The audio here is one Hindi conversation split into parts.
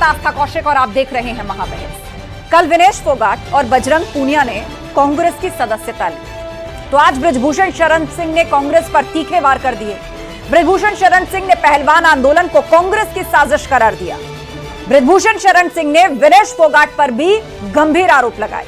आस्था कौशिक और आप देख रहे हैं महाबहस। कल विनेश फोगाट और बजरंग पूनिया ने कांग्रेस की सदस्यता ली, तो आज बृजभूषण शरण सिंह ने कांग्रेस पर तीखे वार कर दिए। बृजभूषण शरण सिंह ने पहलवान आंदोलन को कांग्रेस की साजिश करार दिया। बृजभूषण शरण सिंह ने विनेश फोगाट पर भी गंभीर आरोप लगाए।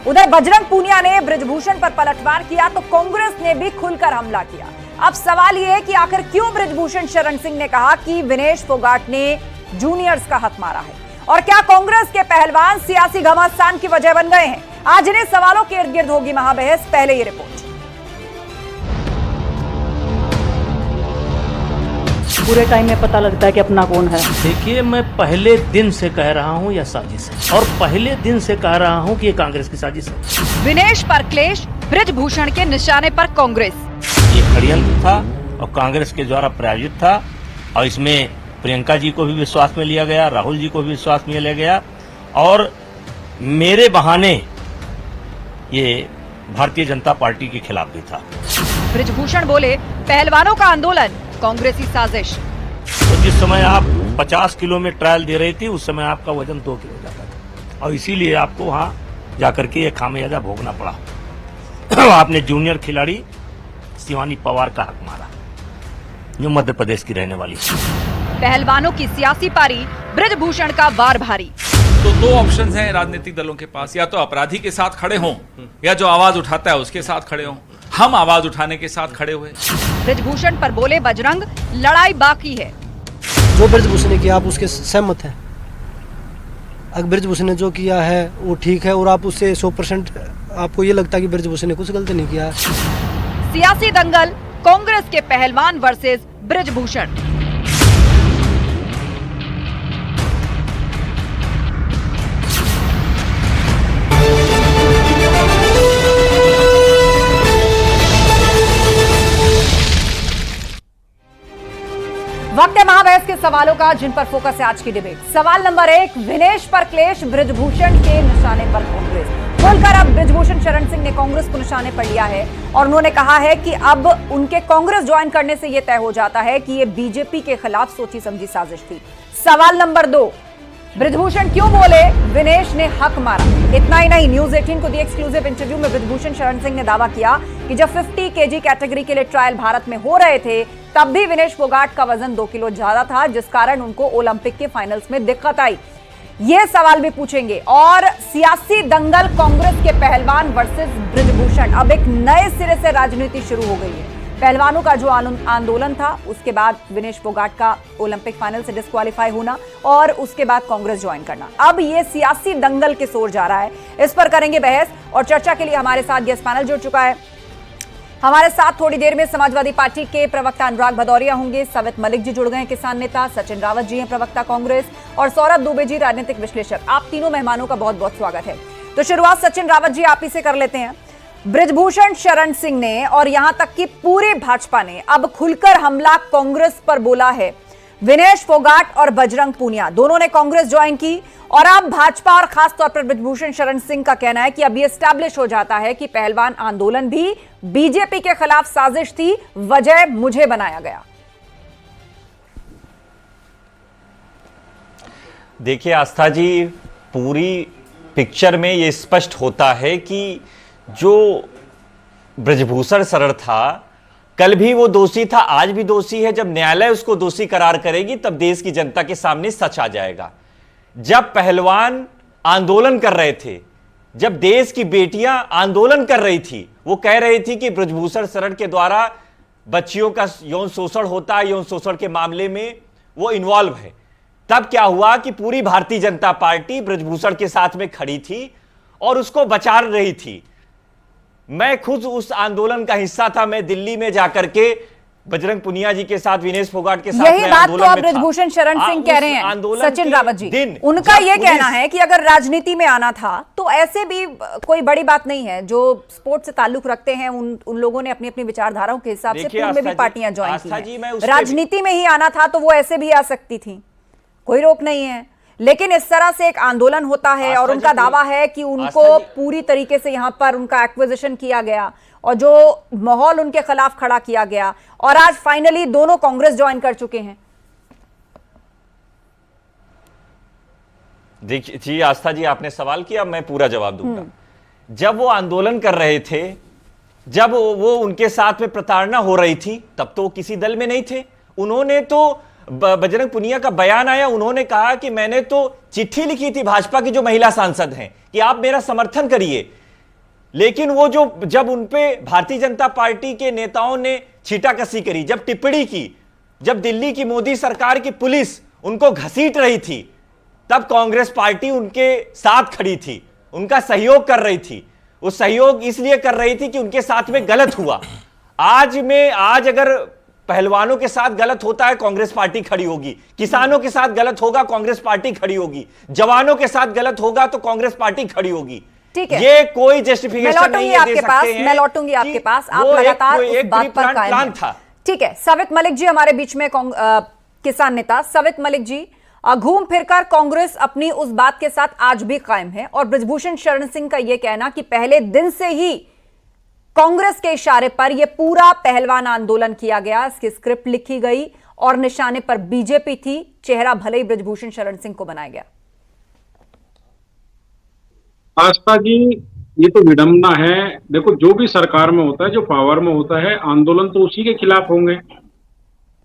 उधर बजरंग पूनिया ने बृजभूषण पर पलटवार किया तो कांग्रेस ने भी खुलकर हमला किया। अब सवाल यह है कि आखिर क्यों बृजभूषण शरण सिंह ने कहा कि विनेश फोगाट ने जूनियर्स का हक मारा है, और क्या कांग्रेस के पहलवान सियासी घमासान की वजह बन गए हैं? आज इन्हें सवालों के इर्द गिर्द होगी महाबहस। पहले ये रिपोर्ट। पूरे टाइम में पता लगता है कि अपना कौन है। देखिए, मैं पहले दिन से कह रहा हूँ यह साजिश है, और पहले दिन से कह रहा हूँ कि ये कांग्रेस की साजिश है। विनेश पर क्लेश, बृजभूषण के निशाने पर कांग्रेस। ये षड्यंत्र था और कांग्रेस के द्वारा प्रायोजित था, और इसमें प्रियंका जी को भी विश्वास में लिया गया, राहुल जी को भी विश्वास में लिया गया, और मेरे बहाने ये भारतीय जनता पार्टी के खिलाफ भी था। बृजभूषण बोले, पहलवानों का आंदोलन कांग्रेसी साजिश। तो जिस समय आप 50 किलो में ट्रायल दे रही थी, उस समय आपका वजन 2 किलो जाता था, और इसीलिए आपको वहां जाकर के ये खामियाजा भोगना पड़ा। आपने जूनियर खिलाड़ी शिवानी पवार का हक मारा, जो मध्य प्रदेश की रहने वाली है। पहलवानों की सियासी पारी, बृजभूषण का वार भारी। तो दो ऑप्शंस हैं राजनीतिक दलों के पास, या तो अपराधी के साथ खड़े हों या जो आवाज उठाता है उसके साथ खड़े हों। हम आवाज उठाने के साथ खड़े हुए। बृजभूषण पर बोले बजरंग, लड़ाई बाकी है। जो बृजभूषण ने किया आप उसके सहमत हैं? अगर बृजभूषण ने जो किया है वो ठीक है, और आप उससे 100% आपको ये लगता है कि बृजभूषण ने कुछ गलती नहीं किया? सियासी दंगल, कांग्रेस के पहलवान वर्सेस बृजभूषण। वक्त है महाबहस के सवालों का, जिन पर फोकस है आज की डिबेट। सवाल नंबर 1, विनेश पर क्लेश, बृजभूषण के निशाने पर कांग्रेस। खुलकर अब बृजभूषण शरण सिंह ने कांग्रेस को निशाने पर लिया है, और उन्होंने कहा है कि अब उनके कांग्रेस ज्वाइन करने से यह तय हो जाता है कि यह बीजेपी के खिलाफ सोची समझी साजिश थी। सवाल नंबर 2, बृजभूषण क्यों बोले विनेश ने हक मारा? इतना ही नहीं, न्यूज 18 को दिए एक्सक्लूसिव इंटरव्यू में बृजभूषण शरण सिंह ने दावा किया कि जब 50 केजी कैटेगरी के लिए ट्रायल भारत में हो रहे थे, तब भी विनेश फोगाट का वजन 2 किलो ज्यादा था, जिस कारण उनको ओलंपिक के फाइनल्स में दिक्कत आई। ये सवाल भी पूछेंगे। और सियासी दंगल, कांग्रेस के पहलवान वर्सेस बृजभूषण। अब एक नए सिरे से राजनीति शुरू हो गई है। पहलवानों का जो आंदोलन था, उसके बाद विनेश फोगाट का ओलंपिक फाइनल से डिस्क्वालीफाई होना, और उसके बाद कांग्रेस ज्वाइन करना। अब ये सियासी दंगल की ओर जा रहा है। इस पर करेंगे बहस, और चर्चा के लिए हमारे साथ गेस्ट पैनल जुड़ चुका है। हमारे साथ थोड़ी देर में समाजवादी पार्टी के प्रवक्ता अनुराग भदौरिया होंगे, सवित मलिक जी जुड़ गए हैं, किसान नेता, सचिन रावत जी हैं प्रवक्ता कांग्रेस, और सौरभ दुबे जी राजनीतिक विश्लेषक। आप तीनों मेहमानों का बहुत बहुत स्वागत है। तो शुरुआत सचिन रावत जी आप ही से कर लेते हैं। बृजभूषण शरण सिंह ने और यहां तक कि पूरे भाजपा ने अब खुलकर हमला कांग्रेस पर बोला है। विनेश फोगाट और बजरंग पूनिया दोनों ने कांग्रेस ज्वाइन की, और अब भाजपा और खासतौर पर बृजभूषण शरण सिंह का कहना है कि अब यह एस्टैब्लिश हो जाता है कि पहलवान आंदोलन भी बीजेपी के खिलाफ साजिश थी, वजह मुझे बनाया गया। देखिए आस्था जी, पूरी पिक्चर में यह स्पष्ट होता है कि जो बृजभूषण शरण था, कल भी वो दोषी था, आज भी दोषी है। जब न्यायालय उसको दोषी करार करेगी, तब देश की जनता के सामने सच आ जाएगा। जब पहलवान आंदोलन कर रहे थे, जब देश की बेटियां आंदोलन कर रही थी, वो कह रही थी कि बृजभूषण शरण के द्वारा बच्चियों का यौन शोषण होता है, यौन शोषण के मामले में वो इन्वॉल्व है, तब क्या हुआ कि पूरी भारतीय जनता पार्टी बृजभूषण के साथ में खड़ी थी और उसको बचा रही थी। मैं खुद उस आंदोलन का हिस्सा था। मैं दिल्ली में जाकर के बजरंग पूनिया जी के साथ, विनेश फोगाट के साथ यही बात तो अब बृजभूषण शरण सिंह कह रहे हैं, सचिन रावत जी। उनका यह कहना है कि अगर राजनीति में आना था तो ऐसे भी कोई बड़ी बात नहीं है। जो स्पोर्ट्स से ताल्लुक रखते हैं उन लोगों ने अपनी अपनी विचारधाराओं के हिसाब से पूर्व में भी पार्टियां ज्वाइन की हैं। राजनीति में ही आना था तो वो ऐसे भी आ सकती थी, कोई रोक नहीं है। लेकिन इस तरह से एक आंदोलन होता है, और उनका दावा है कि उनको पूरी तरीके से यहां पर उनका एक्विजिशन किया गया, और जो माहौल उनके खिलाफ खड़ा किया गया, और आज फाइनली दोनों कांग्रेस ज्वाइन कर चुके हैं। देखिए जी, आस्था जी आपने सवाल किया, मैं पूरा जवाब दूंगा। जब वो आंदोलन कर रहे थे, जब वो उनके साथ में प्रताड़ना हो रही थी, तब तो किसी दल में नहीं थे। उन्होंने तो बजरंग पुनिया का बयान आया, उन्होंने कहा कि मैंने तो चिट्ठी लिखी थी भाजपा की जो महिला सांसद हैं कि आप मेरा समर्थन करिए। लेकिन वो जो जब उनपे भारतीय जनता पार्टी के नेताओं ने छीटाकशी करी, जब टिप्पणी की, जब दिल्ली की मोदी सरकार की पुलिस उनको घसीट रही थी, तब कांग्रेस पार्टी उनके साथ खड़ी थी, उनका सहयोग कर रही थी। वो सहयोग इसलिए कर रही थी कि उनके साथ में गलत हुआ। आज अगर पहलवानों के साथ गलत होता है, कांग्रेस पार्टी खड़ी होगी। किसानों के साथ गलत होगा, कांग्रेस पार्टी खड़ी होगी। जवानों के साथ गलत होगा तो कांग्रेस पार्टी खड़ी होगी। ठीक है, ये कोई जस्टिफिकेशन नहीं है दे सकते हैं। मैं लौटूंगी आपके पास, आप लगातार उस बात पर कायम हैं। था। ठीक है, सवित मलिक जी हमारे बीच में, किसान नेता सवित मलिक जी, घूम फिरकर कांग्रेस अपनी उस बात के साथ आज भी कायम है और बृजभूषण शरण सिंह का यह कहना कि पहले दिन से ही कांग्रेस के इशारे पर यह पूरा पहलवान आंदोलन किया गया, इसकी स्क्रिप्ट लिखी गई और निशाने पर बीजेपी थी, चेहरा भले ही बृजभूषण शरण सिंह को बनाया गया। आस्था जी, ये तो विडंबना है। देखो, जो भी सरकार में होता है, जो पावर में होता है, आंदोलन तो उसी के खिलाफ होंगे।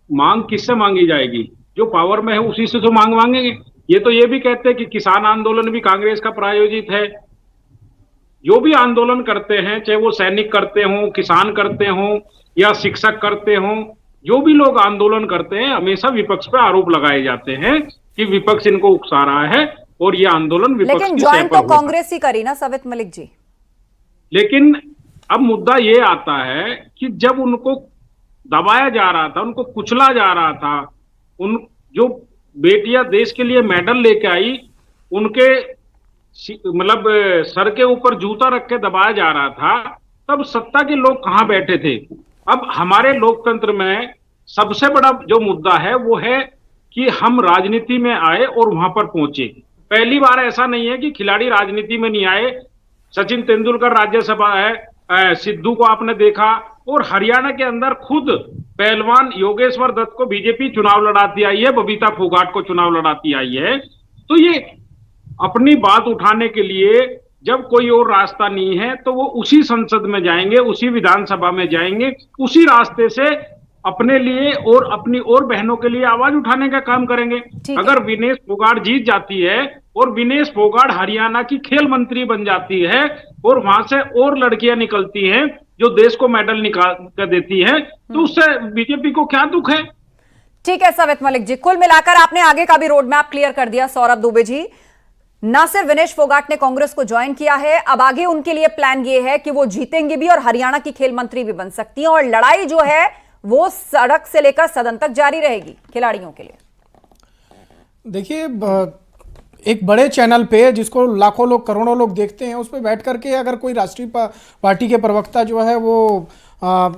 मांग किससे मांगी जाएगी? जो पावर में है उसी से तो मांग मांगेंगे। ये तो ये भी कहते हैं कि किसान आंदोलन भी कांग्रेस का प्रायोजित है। जो भी आंदोलन करते हैं, चाहे वो सैनिक करते हों, किसान करते हों या शिक्षक करते हों, जो भी लोग आंदोलन करते हैं, हमेशा विपक्ष पर आरोप लगाए जाते हैं कि विपक्ष इनको उकसा रहा है और ये आंदोलन विपक्ष लेकिन ज्वाइन तो कांग्रेस ही करी ना सवित मलिक जी। लेकिन अब मुद्दा ये आता है कि जब उनको दबाया जा रहा था, उनको कुचला जा रहा था, उन जो बेटियां देश के लिए मेडल लेके आई, उनके मतलब सर के ऊपर जूता रख के दबाया जा रहा था, तब सत्ता के लोग कहां बैठे थे? अब हमारे लोकतंत्र में सबसे बड़ा जो मुद्दा है वो है कि हम राजनीति में आए और वहां पर पहुंचे। पहली बार ऐसा नहीं है कि खिलाड़ी राजनीति में नहीं आए। सचिन तेंदुलकर राज्यसभा है, सिद्धू को आपने देखा, और हरियाणा के अंदर खुद पहलवान योगेश्वर दत्त को बीजेपी चुनाव लड़ाती आई है, बबीता फोगाट को चुनाव लड़ाती आई है। तो ये अपनी बात उठाने के लिए जब कोई और रास्ता नहीं है तो वो उसी संसद में जाएंगे, उसी विधानसभा में जाएंगे, उसी रास्ते से अपने लिए और अपनी और बहनों के लिए आवाज उठाने का काम करेंगे। अगर विनेश फोगाट जीत जाती है और विनेश फोगाट हरियाणा की खेल मंत्री बन जाती है और वहां से और लड़कियां निकलती हैं जो देश को मेडल निकाल कर देती हैं, तो उससे बीजेपी को क्या दुख है? ठीक है सवित मलिक जी, कुल मिलाकर आपने आगे का भी रोड मैप क्लियर कर दिया। सौरभ दुबे जी, ना सिर्फ विनेश फोगाट ने कांग्रेस को ज्वाइन किया है, अब आगे उनके लिए प्लान ये है कि वो जीतेंगे भी और हरियाणा की खेल मंत्री भी बन सकती हैं और लड़ाई जो है वो सड़क से लेकर सदन तक जारी रहेगी खिलाड़ियों के लिए। देखिए, एक बड़े चैनल पे जिसको लाखों लोग, करोड़ों लोग देखते हैं, उस पर बैठ करके अगर कोई राष्ट्रीय पार्टी के प्रवक्ता जो है वो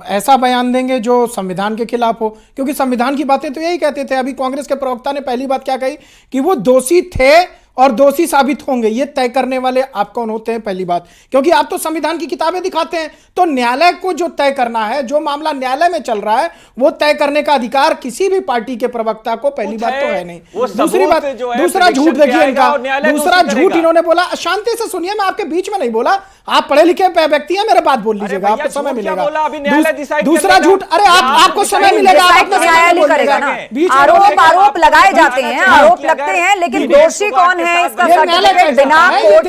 ऐसा बयान देंगे जो संविधान के खिलाफ हो, क्योंकि संविधान की बातें तो यही कहते थे। अभी कांग्रेस के प्रवक्ता ने पहली बात क्या कही कि वो दोषी थे और दोषी साबित होंगे, ये तय करने वाले आप कौन होते हैं? पहली बात, क्योंकि आप तो संविधान की किताबें दिखाते हैं, तो न्यायालय को जो तय करना है, जो मामला न्यायालय में चल रहा है, वो तय करने का अधिकार किसी भी पार्टी के प्रवक्ता को पहली बात तो है नहीं। दूसरी बात, दूसरा झूठ देखिए इनका, दूसरा झूठ इन्होंने बोला। शांति से सुनिए, मैं आपके बीच में नहीं बोला, आप पढ़े लिखे व्यक्ति हैं, मेरे बात बोल लीजिएगा, आपको समय मिलेगा। दूसरा झूठ, अरे आपको समय मिलेगा, आरोप लगाए जाते हैं, आरोप लगते हैं, लेकिन दोषी कौन है इसका सर्टिफिकेट बिना कोर्ट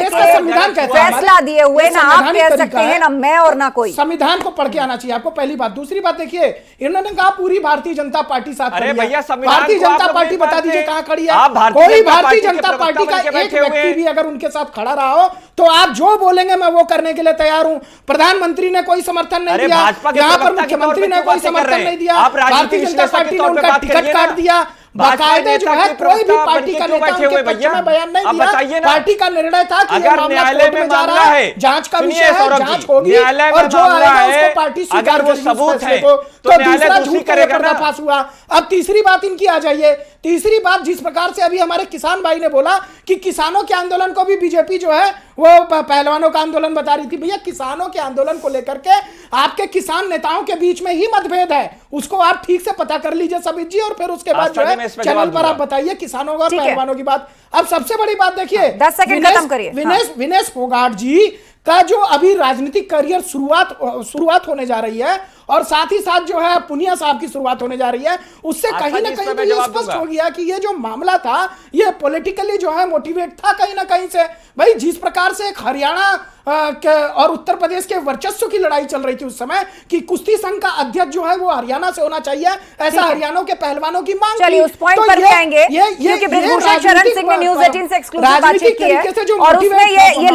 के फैसला दिए हुए ना आप कह सकते हैं, ना मैं और ना कोई। संविधान को पढ़ के आना चाहिए आपको, पहली बात। दूसरी बात देखिए, इन्होंने कहा पूरी भारतीय जनता पार्टी साथ खड़ी है। भारतीय जनता पार्टी बता दीजिए कहां खड़ी है? कोई भारतीय जनता पार्टी का एक व्यक्ति भी अगर उनके साथ खड़ा रहा हो तो आप जो बोलेंगे मैं वो करने के लिए तैयार हूं। प्रधानमंत्री ने कोई समर्थन नहीं दिया, यहाँ पर मुख्यमंत्री ने कोई समर्थन नहीं दिया, भारतीय जनता पार्टी ने उनका टिकट काट दिया। बाकायदे जो है कोई भी पार्टी का नेता उनके पक्ष में बयान नहीं दिया। पार्टी का निर्णय था कि ये मामला कोर्ट में जा रहा है, जांच का विषय है, जांच होगी और जो आएगा उसको पार्टी स्वीकार करेगी। तो दूसरा झूठ का पर्दाफाश हुआ। अब तीसरी बात इनकी आ जाइए तीसरी बात, जिस प्रकार से अभी हमारे किसान भाई ने बोला कि किसानों के आंदोलन को भी बीजेपी जो है वो पहलवानों का आंदोलन बता रही थी। भैया, किसानों के आंदोलन को लेकर के आपके किसान नेताओं के बीच में ही मतभेद है, उसको आप ठीक से पता कर लीजिए सबित जी, और फिर उसके बाद जो है चैनल पर आप बताइए किसानों और पहलवानों की बात। अब सबसे बड़ी बात देखिए, 10 सेकंड खत्म करिए। विनेश फोगाट जी का जो अभी राजनीतिक करियर शुरुआत होने जा रही है, और साथ ही साथ जो है पुनिया साहब की शुरुआत होने जा रही है, उससे कहीं ना कहीं तो ये स्पष्ट हो गया कि ये जो मामला था ये पॉलिटिकली जो है मोटिवेट था कहीं ना कहीं से। भाई, जिस प्रकार से एक हरियाणा और उत्तर प्रदेश के वर्चस्व की लड़ाई चल रही थी उस समय कि कुश्ती संघ का अध्यक्ष जो है वो हरियाणा से होना चाहिए, ऐसा हरियाणा के पहलवानों की मांग। चलिए उस पॉइंट पर भी आएंगे, क्योंकि बृजभूषण शरण सिंह ने न्यूज़ 18 से एक्सक्लूसिव बातचीत की है और उसमें ये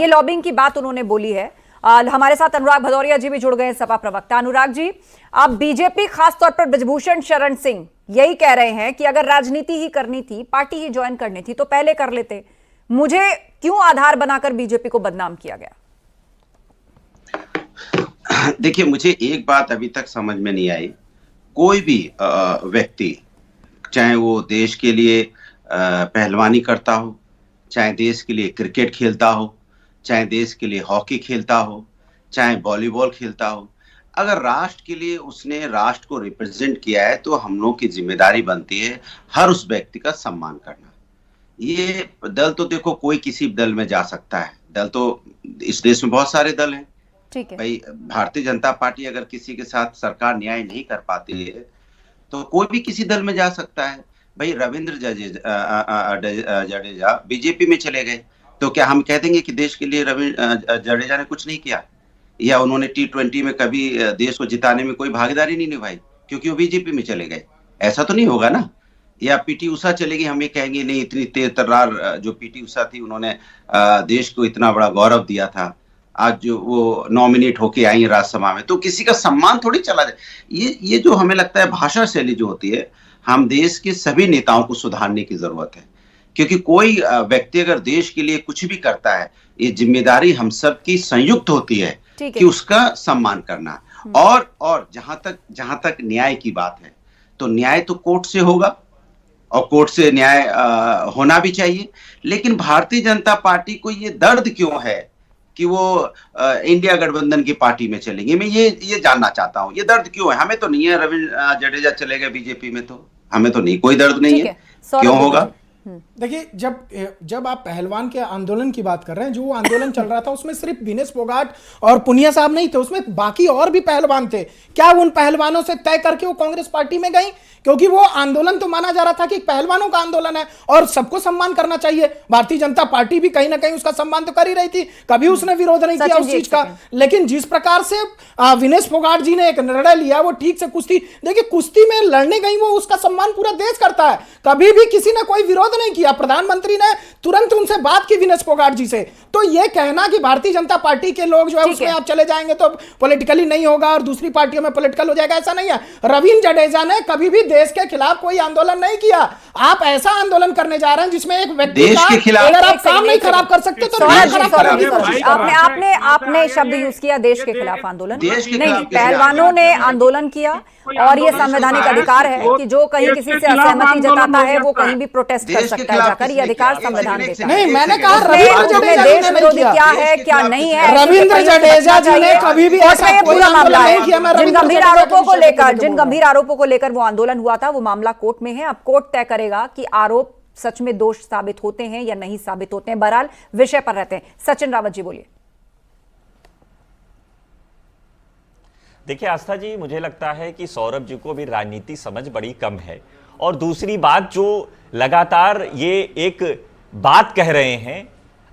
लॉबिंग की बात उन्होंने बोली है। हमारे साथ अनुराग भदौरिया जी भी जुड़ गए, सपा प्रवक्ता। अनुराग जी, अब बीजेपी खासतौर पर बृजभूषण शरण सिंह यही कह रहे हैं कि अगर राजनीति ही करनी थी, पार्टी ही ज्वाइन करनी थी तो पहले कर लेते, मुझे क्यों आधार बनाकर बीजेपी को बदनाम किया गया? देखिए, मुझे एक बात अभी तक समझ में नहीं आई, कोई भी व्यक्ति, चाहे वो देश के लिए पहलवानी करता हो, चाहे देश के लिए क्रिकेट खेलता हो, चाहे देश के लिए हॉकी खेलता हो, चाहे वॉलीबॉल खेलता हो, अगर राष्ट्र के लिए उसने राष्ट्र को रिप्रेजेंट किया है तो हम लोग की जिम्मेदारी बनती है हर उस व्यक्ति का सम्मान करना। ये दल तो देखो, कोई किसी दल में जा सकता है, दल तो इस देश में बहुत सारे दल हैं। ठीक है भाई, भारतीय जनता पार्टी अगर किसी के साथ सरकार न्याय नहीं कर पाती है तो कोई भी किसी दल में जा सकता है। भाई, रविंद्र जडेजा बीजेपी में चले गए तो क्या हम कह देंगे कि देश के लिए रविंद्र जडेजा ने कुछ नहीं किया, या उन्होंने T20 में कभी देश को जिताने में कोई भागीदारी नहीं निभाई क्योंकि वो बीजेपी में चले गए? ऐसा तो नहीं होगा ना। या पीटी उषा चलेगी, हम ये कहेंगे नहीं, इतनी तेज तर्रार जो पीटी उषा थी, उन्होंने देश को इतना बड़ा गौरव दिया था, आज जो वो नॉमिनेट होके आई राज्यसभा में, तो किसी का सम्मान थोड़ी चला जाए। ये जो हमें लगता है भाषा शैली जो होती है, हम देश के सभी नेताओं को सुधारने की जरूरत है, क्योंकि कोई व्यक्ति अगर देश के लिए कुछ भी करता है, ये जिम्मेदारी हम सब की संयुक्त होती है कि उसका सम्मान करना। और जहां तक न्याय की बात है, तो न्याय तो कोर्ट से होगा और कोर्ट से न्याय होना भी चाहिए। लेकिन भारतीय जनता पार्टी को ये दर्द क्यों है कि वो इंडिया गठबंधन की पार्टी में चलेंगे? मैं ये जानना चाहता हूँ, ये दर्द क्यों है? हमें तो नहीं है रविंद्र जडेजा चले गए बीजेपी में, तो हमें तो नहीं, कोई दर्द नहीं है, क्यों होगा? देखिए, जब आप पहलवान के आंदोलन की बात कर रहे हैं, जो वो आंदोलन चल रहा था उसमें सिर्फ विनेश फोगाट और पुनिया साहब नहीं थे, उसमें बाकी और भी पहलवान थे। क्या उन पहलवानों से तय करके वो कांग्रेस पार्टी में गई? क्योंकि वो आंदोलन तो माना जा रहा था कि पहलवानों का आंदोलन है और सबको सम्मान करना चाहिए। भारतीय जनता पार्टी भी कहीं ना कहीं उसका सम्मान तो कर ही रही थी, कभी उसने विरोध नहीं किया उस चीज का। लेकिन जिस प्रकार से विनेश फोगाट जी ने एक निर्णय लिया, वो ठीक से कुश्ती, देखिए कुश्ती में लड़ने गई, वो उसका सम्मान पूरा देश करता है, कभी भी किसी ने कोई विरोध नहीं किया। प्रधानमंत्री ने तुरंत उनसे बात की विनेश फोगाट जी से। तो ये कहना कि भारतीय जनता पार्टी के लोग जो है उसमें आप चले जाएंगे तो पॉलिटिकली नहीं होगा और दूसरी पार्टियों में पॉलिटिकल हो जाएगा, ऐसा नहीं है। रविंद्र जडेजा ने कभी भी देश के खिलाफ कोई आंदोलन नहीं किया। आप ऐसा आंदोलन करने जा रहे हैं जिसमें एक व्यक्ति देश के खिलाफ, अगर आप काम नहीं खराब कर सकते तो आपने शब्द यूज किया देश के खिलाफ आंदोलन नहीं, पहलवानों ने आंदोलन किया और ये संवैधानिक अधिकार है कि जो कहीं किसी से असहमति जताता है वो कहीं भी प्रोटेस्ट कर सकता है जाकर, ये अधिकार संविधान देता है। नहीं, मैंने कहा रविंद्र जडेजा देश विरोधी क्या है क्या नहीं है, रविंद्र जडेजा जी ने कभी भी ऐसा पूरा मामला है। जिन गंभीर आरोपों को लेकर वो आंदोलन हुआ था, वो मामला कोर्ट में है। अब कोर्ट तय करेगा कि आरोप सच में दोष साबित होते हैं या नहीं साबित होते हैं। बहरहाल विषय पर रहते हैं। सचिन रावत जी बोलिए। देखिए आस्था जी, मुझे लगता है कि सौरभ जी को भी राजनीति समझ बड़ी कम है। और दूसरी बात, जो लगातार ये एक बात कह रहे हैं,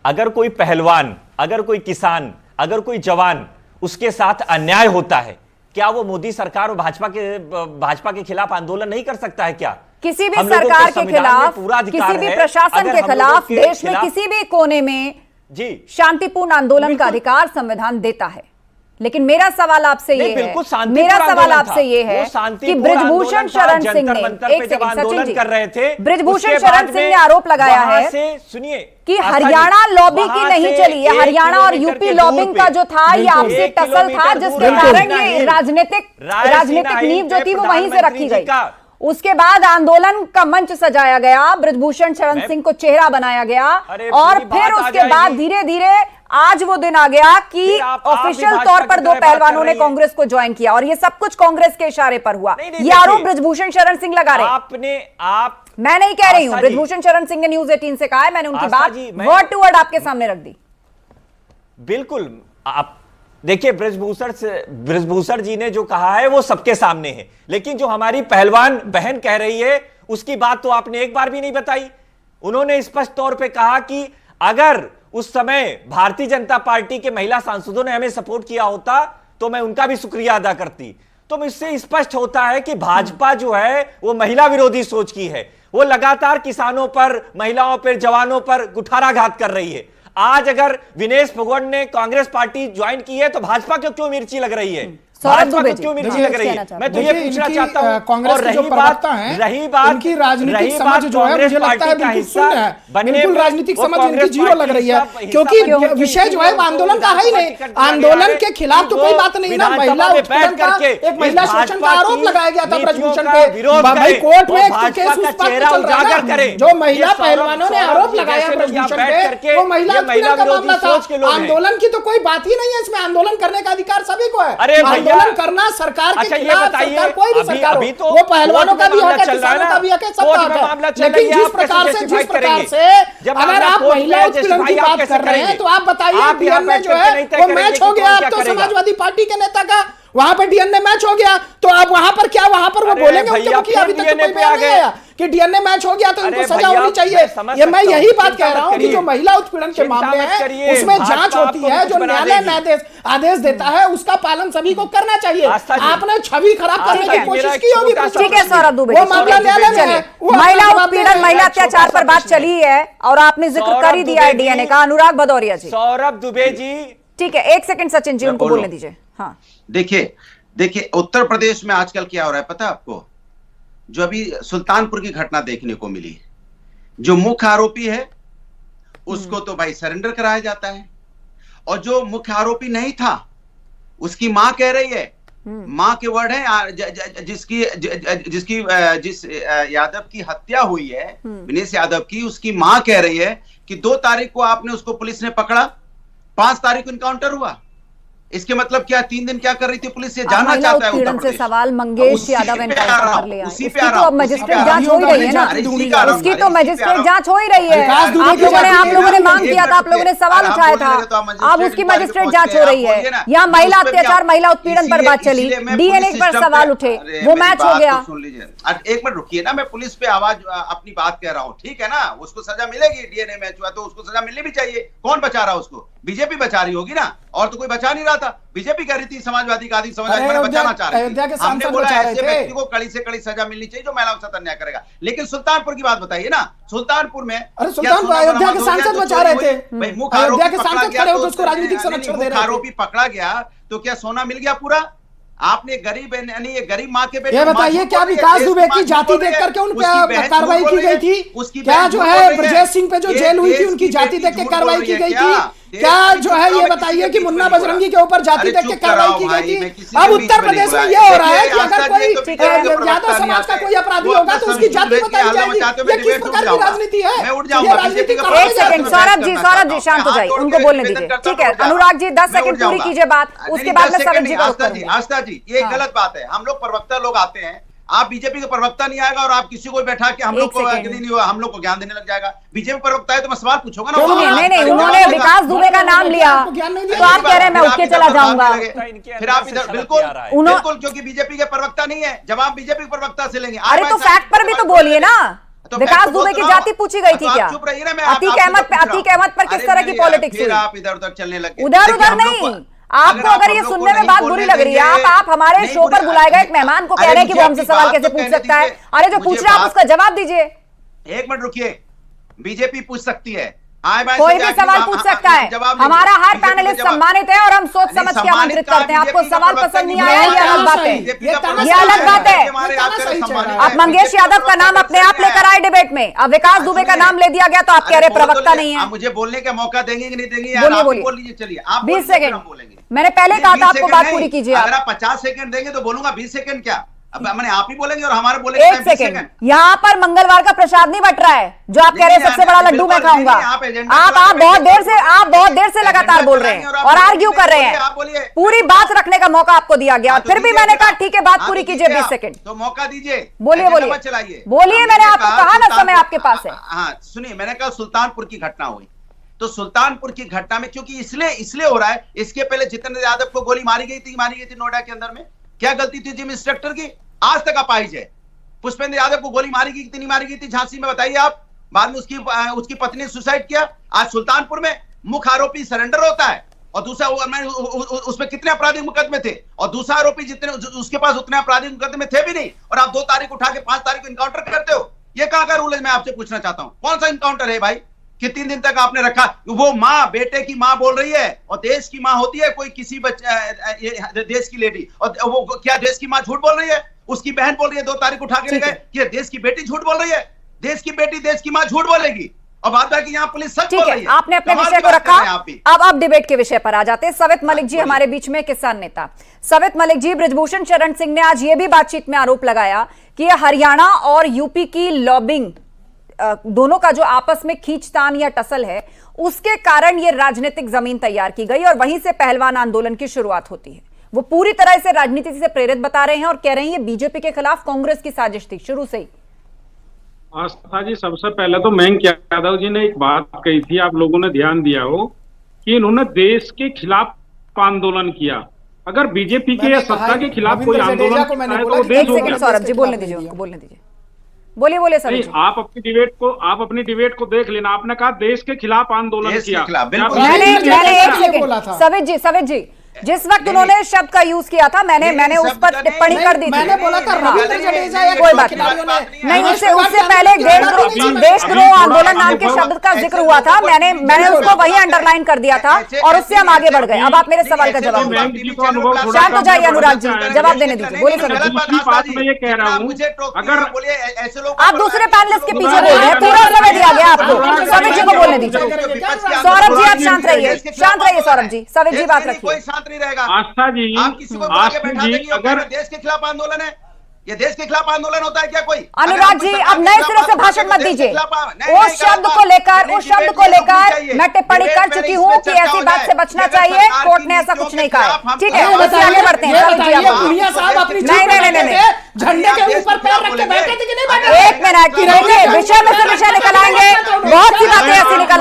अगर कोई पहलवान, अगर कोई किसान, अगर कोई जवान, उसके साथ अन्याय होता है, क्या वो मोदी सरकार और भाजपा के खिलाफ आंदोलन नहीं कर सकता है? क्या किसी भी सरकार के खिलाफ, किसी भी प्रशासन के खिलाफ देश में किसी भी कोने में जी शांतिपूर्ण आंदोलन का अधिकार संविधान देता है। लेकिन मेरा सवाल आपसे ये है, कि बृजभूषण शरण सिंह ने, एक सेकंड सचिन जी, बृजभूषण शरण सिंह ने आरोप लगाया है सुनिए कि हरियाणा लॉबी की नहीं चली है, हरियाणा और यूपी लॉबिंग का जो था ये आपसी टसल था, जिसके कारण ये राजनीतिक नींव जो थी वो वहीं से रखी गई। उसके बाद आंदोलन का मंच सजाया गया, बृजभूषण शरण सिंह को चेहरा बनाया गया, और फिर उसके बाद धीरे धीरे आज वो दिन आ गया कि ऑफिशियल तौर पर दो पहलवानों ने कांग्रेस को ज्वाइन किया, और ये सब कुछ कांग्रेस के इशारे पर हुआ। ये आरोप बृजभूषण शरण सिंह लगा रहे। मैं नहीं कह रही हूं, बृजभूषण शरण सिंह ने न्यूज 18 से कहा है, मैंने उनकी बात वर्ड टू वर्ड आपके सामने रख दी। बिल्कुल, आप देखिए, बृजभूषण जी ने जो कहा है वो सबके सामने है, लेकिन जो हमारी पहलवान बहन कह रही है उसकी बात तो आपने एक बार भी नहीं बताई। उन्होंने स्पष्ट तौर पे कहा कि अगर उस समय भारतीय जनता पार्टी के महिला सांसदों ने हमें सपोर्ट किया होता तो मैं उनका भी शुक्रिया अदा करती। तो इससे स्पष्ट होता है कि भाजपा जो है वो महिला विरोधी सोच की है, वो लगातार किसानों पर, महिलाओं पर, जवानों पर कुठाराघात कर रही है। आज अगर विनेश फोगाट ने कांग्रेस पार्टी ज्वाइन की है तो भाजपा को क्यों मिर्ची लग रही है? भाजपा को क्यों मिर्ची लग रही है? मैं तो ये पूछना चाहता हूं। कांग्रेस के जो प्रवक्ता हैं, इनकी राजनीतिक समझ जो है मुझे लगता है बिल्कुल शून्य है, बिल्कुल राजनीतिक समझ इनकी जीरो लग रही है, क्योंकि विषय जो है आंदोलन का है ही नहीं। आंदोलन के खिलाफ तो कोई बात नहीं ना, महिला उत्पीड़न का, एक महिला शोषण का आरोप लगाया गया था बृजभूषण पे, भाई कोर्ट में एक केस उस पर चल रहा है। जो महिला पहलवानों ने आरोप लगाया बृजभूषण पे, वो महिला उत्पीड़न का मामला था। आंदोलन की तो कोई बात ही नहीं है इसमें, आंदोलन करने का अधिकार सभी को है। आंदोलन करना सरकार के खिलाफ, सरकार कोई भी सरकार हो, वो पहलवानों का भी हक है, किसानों का भी हक है, सबका हक है। लेकिन जिस प्रकार से अगर आप महिला उत्पीड़न की बात कर रहे हैं तो आप बताइए, डीएनए जो है वो मैच हो गया अब तो समाजवादी पार्टी के नेता का, वहां पर डीएनए मैच हो गया, तो अब वहां पर क्या, वहां पर वो बोलेंगे उनके मुखिया अभी तक कोई बयान नहीं आया कि डीएनए मैच हो गया तो इनको सजा होनी चाहिए। ये मैं यही बात कह रहा हूं कि जो महिला उत्पीड़न के मामले हैं उसमें जांच होती है, जो न्यायालय आदेश देता है उसका पालन सभी को करना चाहिए। आपने छवि खराब करने की कोशिश की होगी। ठीक है सौरभ दुबे, वो मामला न्यायालय में है। महिला उत्पीड़न, महिला अत्याचार पर बात चली है और आपने जिक्र कर ही दिया है डीएनए का। अनुराग भदौरिया जी, सौरभ दुबे जी, ठीक है, एक सेकंड सचिन जी, उनको बोलने दीजिए। हाँ, देखिए उत्तर प्रदेश में आजकल क्या हो रहा है पता है आपको? जो अभी सुल्तानपुर की घटना देखने को मिली, जो मुख्य आरोपी है उसको तो भाई सरेंडर कराया जाता है, और जो मुख्य आरोपी नहीं था उसकी मां कह रही है, मां के वर्ड है, जिस यादव की हत्या हुई है, विनेश यादव की, उसकी मां कह रही है कि 2 तारीख को आपने उसको पुलिस ने पकड़ा, 5 तारीख को इनकाउंटर हुआ। इसके मतलब क्या 3 दिन क्या कर रही थी पुलिस? ये जानना चाहता है उत्तर प्रदेश। से सवाल मंगेश यादव एनकाउंटर कर लिया, उसकी तो मजिस्ट्रेट जांच हो ही रही है ना, उसकी तो मजिस्ट्रेट जांच हो ही रही है। आप लोगों ने मांग किया था, आप लोगों ने सवाल उठाया था, अब उसकी मजिस्ट्रेट जांच हो रही है। यहाँ महिला अत्याचार, महिला उत्पीड़न पर बात चली, डीएनए पर सवाल उठे, वो मैच हो गया। सुन लीजिए, एक मिनट रुकिए ना, मैं पुलिस पे आवाज अपनी बात कह रहा हूँ, ठीक है ना? उसको सजा मिलेगी, डीएनए मैच हुआ तो उसको सजा मिलनी भी चाहिए। कौन बचा रहा है उसको? बीजेपी बचा रही होगी ना, और तो कोई बचा नहीं रहा था। बीजेपी कह रही थी समाजवादी का आदि समाजवादी बचाना चाह रही थी। हमने बोला ऐसे व्यक्ति को कड़ी से कड़ी सजा मिलनी चाहिए जो महिलाओं के साथ अन्याय करेगा। लेकिन सुल्तानपुर की बात बताइए ना, सुल्तानपुर में, अरे सुल्तानपुर अयोध्या के सांसद बचा रहे थे, अयोध्या के सांसद खड़े होकर उसको राजनीतिक संरक्षण दे रहे थे। आरोपी पकड़ा गया तो क्या सोना मिल गया पूरा? आपने गरीब, यानी ये गरीब माँ के बेटे, ये बताइए क्या विकास दुबे की जाति देख करके उन पर कार्रवाई की गई थी? क्या जो है ब्रजेश सिंह पे जो जेल हुई थी उनकी जाति देख के कार्रवाई की गई थी? क्या जो है ये बताइए कि मुन्ना बजरंगी के ऊपर जाति देख के कार्रवाई की गई थी? अब उत्तर प्रदेश में ये हो रहा है कि अगर कोई यादव समाज का कोई अपराधी होगा तो उसकी जाति बताई जाएगी। ये किस प्रकार की राजनीति है? ये राजनीति। एक सेकंड सौरभ जी शांत हो जाइए, उनको बोलने दीजिए। ठीक है अनुराग जी, 10 सेकंड पूरी कीजिए बात, उसके बाद में सविन जी का उत्तर दूंगी। आस्था जी, ये गलत बात है। हम लोग प्रवक्ता लोग आते हैं, आप बीजेपी का प्रवक्ता नहीं आएगा और आप किसी को बैठा के हम लोग को ज्ञान देने लग जाएगा। बीजेपी प्रवक्ता है तो मैं सवाल पूछूंगा ना। नहीं, उन्होंने विकास दुबे का नाम लिया तो आप कह रहे हैं मैं उठ के चला जाऊंगा। फिर आप इधर बिल्कुल क्योंकि बीजेपी के प्रवक्ता नहीं है, जवाब बीजेपी के प्रवक्ता से लेंगे। अरे तो फैक्ट पर भी तो बोलिए ना, विकास दुबे की जाति पूछी गई थी क्या? अतीक अहमद पर किस तरह की पॉलिटिक्स हुई? आप इधर उधर चलने लगे। उधर नहीं, आपको अगर ये सुनने में बात बुरी लग रही है, आप हमारे शो पर बुलाए गए एक मेहमान को कह रहे हैं कि वो हमसे सवाल कैसे पूछ सकता है? अरे जो पूछ रहे हैं आप उसका जवाब दीजिए। एक मिनट रुकिए, बीजेपी पूछ सकती है, कोई भी सवाल पूछ सकता है। हमारा हर पैनलिस्ट सम्मानित है और हम सोच समझ के आमंत्रित करते हैं। आपको सवाल पसंद नहीं आया, ये अलग बात है, ये अलग बात है। आप मंगेश यादव का नाम अपने आप लेकर आए डिबेट में, अब विकास दुबे का नाम ले दिया गया तो आप कह रहे प्रवक्ता नहीं है। मुझे बोलने का मौका देंगे कि नहीं देंगे? बोल लीजिए, चलिए आप 20 सेकंड। मैंने पहले कहा था आपको बात पूरी कीजिए। अगर आप 50 सेकंड देंगे तो बोलूंगा, 20 सेकंड क्या? अब मैंने आप ही बोलेंगे और हमारे बोलेंगे एक सेकंड, यहाँ पर मंगलवार का प्रसाद नहीं बट रहा है जो आप कह रहे हैं सबसे बड़ा लड्डू मैं खाऊंगा। आप बहुत देर से लगातार बोल रहे हैं और आर्ग्यू कर रहे हैं। पूरी बात रखने का मौका आपको दिया गया, फिर भी मैंने कहा ठीक है बात पूरी कीजिए 20 सेकंड तो मौका दीजिए। बोलिए चलाइए, मैंने आपको कहा ना समय आपके पास है। हाँ सुनिए, मैंने कहा सुल्तानपुर की घटना हुई, तो सुल्तानपुर की घटना में क्योंकि इसलिए हो रहा है, इसके पहले जितेंद्र यादव को गोली मारी गई थी नोएडा के अंदर में, क्या गलती थी जिम इंस्ट्रक्टर की? आज तक अपाहिज है। पुष्पेंद्र यादव को गोली मारी गई थी नहीं मारी गई थी झांसी में, बताइए आप। बाद में उसकी पत्नी ने सुसाइड किया। आज सुल्तानपुर में मुख्य आरोपी सरेंडर होता है और दूसरा उसमें कितने आपराधिक मुकदमे थे और दूसरा आरोपी जितने उसके पास उतने आपराधिक मुकदमे थे भी नहीं, और आप 2 तारीख उठा के 5 तारीख को इनकाउंटर करते हो। ये कहां का रूल है? मैं आपसे पूछना चाहता हूं, कौन सा इनकाउंटर है भाई कि 3 दिन तक आपने रखा? वो माँ बेटे की माँ बोल रही है और देश की माँ होती है कोई किसी देश की लेडी, और वो क्या देश की माँ झूठ बोल रही है? उसकी बहन बोल रही है 2 तारीख उठा के ले गए कि देश की बेटी झूठ बोल रही है। देश की बेटी देश की माँ झूठ बोलेगी और बात है कि यहाँ पुलिस सच बोल रही है। आपने अपने विषय को रखा, अब डिबेट के विषय पर आ जाते हैं। सवित मलिक जी हमारे बीच में, किसान नेता सवित मलिक जी, बृजभूषण शरण सिंह ने आज ये भी बातचीत में आरोप लगाया कि ये हरियाणा और यूपी की लॉबिंग दोनों का जो आपस में खींचतान या टसल है उसके कारण ये राजनीतिक जमीन तैयार की गई और वहीं से पहलवान आंदोलन की शुरुआत होती है। वो पूरी तरह से राजनीति से प्रेरित बता रहे हैं और कह रहे हैं ये बीजेपी के खिलाफ कांग्रेस की साजिश थी शुरू से ही। आस्था जी, सबसे पहले तो मयंक यादव जी ने एक बात कही थी, आप लोगों ने ध्यान दिया हो कि इन्होंने देश के खिलाफ आंदोलन किया। अगर बीजेपी के सत्ता के खिलाफ कोई आंदोलन सौरभ जी बोलने दीजिए उनको, बोलने दीजिए, बोलिए सर। आप अपनी डिबेट को देख लेना। आपने कहा देश के खिलाफ आंदोलन किया। मैंने एक सेकंड सवित जी जिस वक्त उन्होंने शब्द का यूज किया था मैंने उस पर टिप्पणी कर दी थी। मैंने बोला था रविंद्र जडेजा या कोई बात नहीं, उससे पहले देशद्रोह आंदोलन नाम के शब्द का जिक्र हुआ था। मैंने उसको वही अंडरलाइन कर दिया था और उससे हम आगे बढ़ गए। अब आप मेरे सवाल का जवाब शांत हो जाइए अनुराग जी, जवाब देने दीजिए। बोलिए सर। मैं ये कह रहा हूँ, अगर आप दूसरे पैनलिस्ट के पीछे बोल रहे हैं, पूरा समय दिया गया आपको, सवित जी को बोलने दीजिए। सौरभ जी आप शांत रहिए सौरभ जी, सवित जी बात रखिए। नहीं रहेगा। आस्था जी, आप किसी को आगे बैठा देंगे अगर देश के खिलाफ आंदोलन है, ये देश के खिलाफ आंदोलन होता है क्या कोई? अनुराग जी अब नए सिरे से भाषण मत दीजिए। उस शब्द को लेकर मैं टिप्पणी कर चुकी हूँ कि ऐसी बात से बचना चाहिए। कोर्ट ने ऐसा कुछ नहीं कहा। ठीक है, उससे आगे बढ़ते हैं। नहीं, झंडे के ऊपर पैर रख के बैठे थे कि नहीं बैठे? एक मिनट, विषय में से विषय निकल आएंगे। बहुत सी बातें ऐसी निकल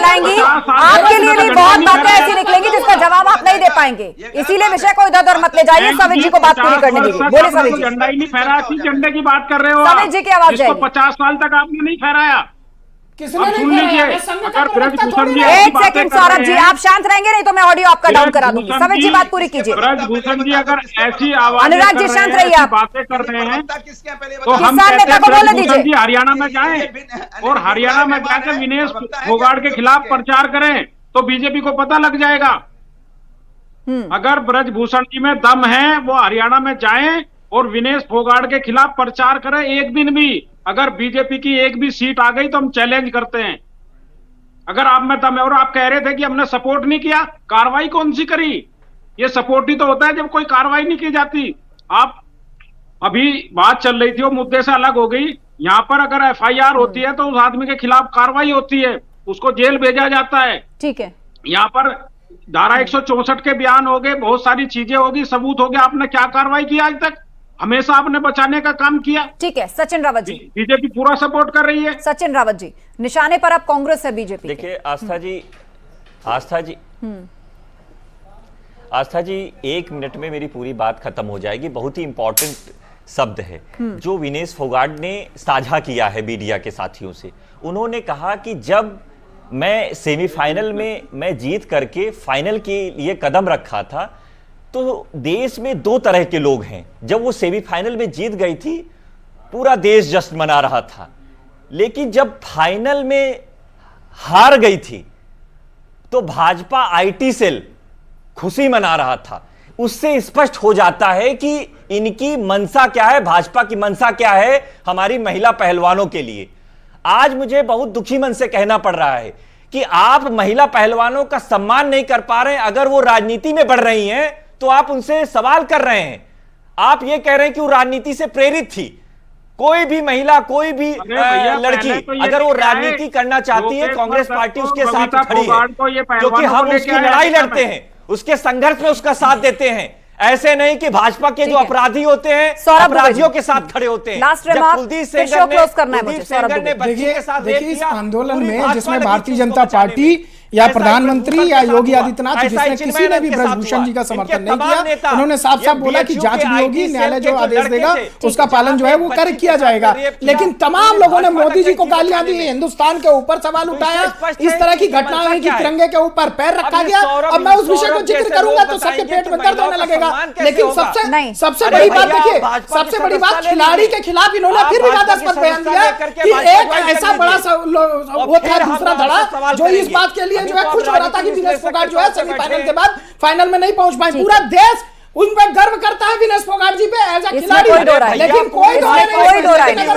आएंगी, आपके लिए भी बहुत बातें ऐसी निकलेंगी जिसका जवाब आप नहीं दे पाएंगे। इसीलिए विषय को इधर उधर मत ले जाइए। सवित जी को बात पूरी करने दीजिए। बोले सवित जी। झंडा ही नहीं फहराया, किस झंडे की बात कर रहे हो? सवित जी की आवाज जाएगी। 50 साल तक आपने नहीं फहराया। किसने नहीं फहराया? एक सेकंड सौरभ जी, आप शांत रहेंगे नहीं तो मैं ऑडियो आपका डाउन करा दूंगी। सवित जी बात पूरी कीजिए। ब्रजभूषण जी अगर ऐसी आवाज अनुराग जी शांत रहिए, आप बातें कर रहे हैं तो हम किसान नेता को बोलने दीजिए। जी हरियाणा में जाएं और हरियाणा में जाकर विनेश फोगाट के खिलाफ प्रचार करें तो बीजेपी को पता लग जाएगा। अगर ब्रजभूषण जी में दम है वो हरियाणा में जाएं और विनेश फोगाट के खिलाफ प्रचार करें। एक दिन भी अगर बीजेपी की एक भी सीट आ गई तो हम चैलेंज करते हैं। अगर आप में दम है, और आप कह रहे थे कि हमने सपोर्ट नहीं किया, कार्रवाई कौन सी करी? ये सपोर्ट ही तो होता है जब कोई कार्रवाई नहीं की जाती। आप अभी बात चल रही थी वो मुद्दे से अलग हो गई। यहाँ पर अगर FIR होती है तो उस आदमी के खिलाफ कार्रवाई होती है, उसको जेल भेजा जाता है। ठीक है, यहाँ पर धारा 164 के बयान हो गए, बहुत सारी चीजें होगी, सबूत हो गया। आपने क्या कार्रवाई की आज तक? हमेशा आपने बचाने का काम किया। ठीक है, सचिन रावत जी। बीजेपी पूरा सपोर्ट कर रही है। सचिन रावत जी, निशाने पर अब कांग्रेस है बीजेपी। देखिए आस्था जी 1 मिनट में मेरी पूरी बात खत्म हो जाएगी। बहुत ही इंपॉर्टेंट शब्द है जो विनेश फोगाट ने साझा किया है मीडिया के साथियों से। उन्होंने कहा कि जब मैं सेमीफाइनल में मैं जीत करके फाइनल के लिए कदम रखा था तो देश में 2 तरह के लोग हैं। जब वो सेमीफाइनल में जीत गई थी पूरा देश जश्न मना रहा था, लेकिन जब फाइनल में हार गई थी तो भाजपा IT सेल खुशी मना रहा था। उससे स्पष्ट हो जाता है कि इनकी मंशा क्या है, भाजपा की मंशा क्या है हमारी महिला पहलवानों के लिए। आज मुझे बहुत दुखी मन से कहना पड़ रहा है कि आप महिला पहलवानों का सम्मान नहीं कर पा रहे हैं। अगर वो राजनीति में बढ़ रही हैं तो आप उनसे सवाल कर रहे हैं। आप ये कह रहे हैं कि वो राजनीति से प्रेरित थी। कोई भी महिला, कोई भी लड़की अगर वो राजनीति करना चाहती है, कांग्रेस पार्टी उसके साथ खड़ी है, क्योंकि हम उसकी लड़ाई लड़ते हैं, उसके संघर्ष में उसका साथ देते हैं। ऐसे नहीं कि भाजपा के जो अपराधी होते हैं अपराधियों के साथ खड़े होते हैं। कुलदीप सेंगर ने देखिए इस आंदोलन में जिसमें भारतीय जनता पार्टी या प्रधानमंत्री या योगी आदित्यनाथ, जिसने किसी ने भी ब्रजभूषण जी का समर्थन नहीं किया, उन्होंने साफ साफ बोला कि जांच भी होगी, न्यायालय जो आदेश देगा उसका पालन जो है वो कर किया जाएगा। लेकिन तमाम लोगों ने मोदी जी को गालियां दी, हिंदुस्तान के ऊपर सवाल उठाया, इस तरह की घटना हुई कि तिरंगे के ऊपर पैर रखा गया। अब मैं उस विषय को जिक्र करूंगा तो सबके पेट में दर्द होने लगेगा। लेकिन सबसे बड़ी बात देखिए, सबसे बड़ी बात खिलाड़ी के खिलाफ इन्होंने फिर विवादास्पद बयान दिया कि एक ऐसा बड़ा वो था दूसरा धड़ा जो इस बात के लिए जो है खुश हो रहा था कि विनेश फोगाट जो है सेमीफाइनल के बाद फाइनल में नहीं पहुंच पाए। पूरा देश उन पर गर्व करता है विनेश फोगाट जी पे एज अ खिलाड़ी, लेकिन कोई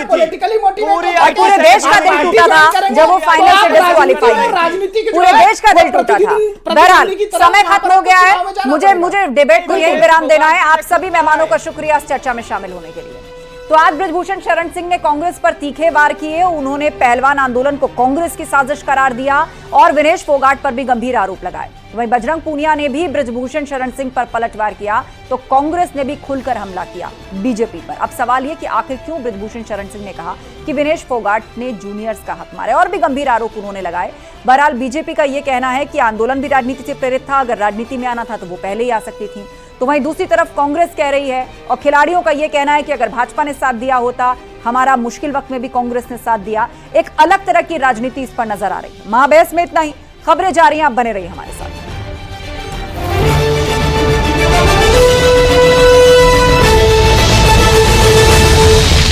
पॉलिटिकली मोटिवेटेड पूरे देश का दिल टूटा था जब वो फाइनल से डिस्क्वालीफाई हुए। राजनीति पूरे देश का दिल टूटा था। बहरहाल समय खत्म हो गया है, मुझे डिबेट को यही विराम देना है। आप सभी मेहमानों का शुक्रिया इस चर्चा में शामिल होने के लिए। तो आज बृजभूषण शरण सिंह ने कांग्रेस पर तीखे वार किए, उन्होंने पहलवान आंदोलन को कांग्रेस की साजिश करार दिया और विनेश फोगाट पर भी गंभीर आरोप लगाए। वहीं बजरंग पूनिया ने भी बृजभूषण शरण सिंह पर पलटवार किया तो कांग्रेस ने भी खुलकर हमला किया बीजेपी पर। अब सवाल यह कि आखिर क्यों बृजभूषण शरण सिंह ने कहा कि विनेश फोगाट ने जूनियर्स का हक मारा, और भी गंभीर आरोप उन्होंने लगाए। बहरहाल बीजेपी का यह कहना है कि आंदोलन भी राजनीति से प्रेरित था, अगर राजनीति में आना था तो वो पहले ही आ सकती थी। तो वहीं दूसरी तरफ कांग्रेस कह रही है और खिलाड़ियों का यह कहना है कि अगर भाजपा ने साथ दिया होता, हमारा मुश्किल वक्त में भी कांग्रेस ने साथ दिया। एक अलग तरह की राजनीति इस पर नजर आ रही है। महाबहस में इतना ही, खबरें जारी हैं, आप बने रहिए हमारे साथ।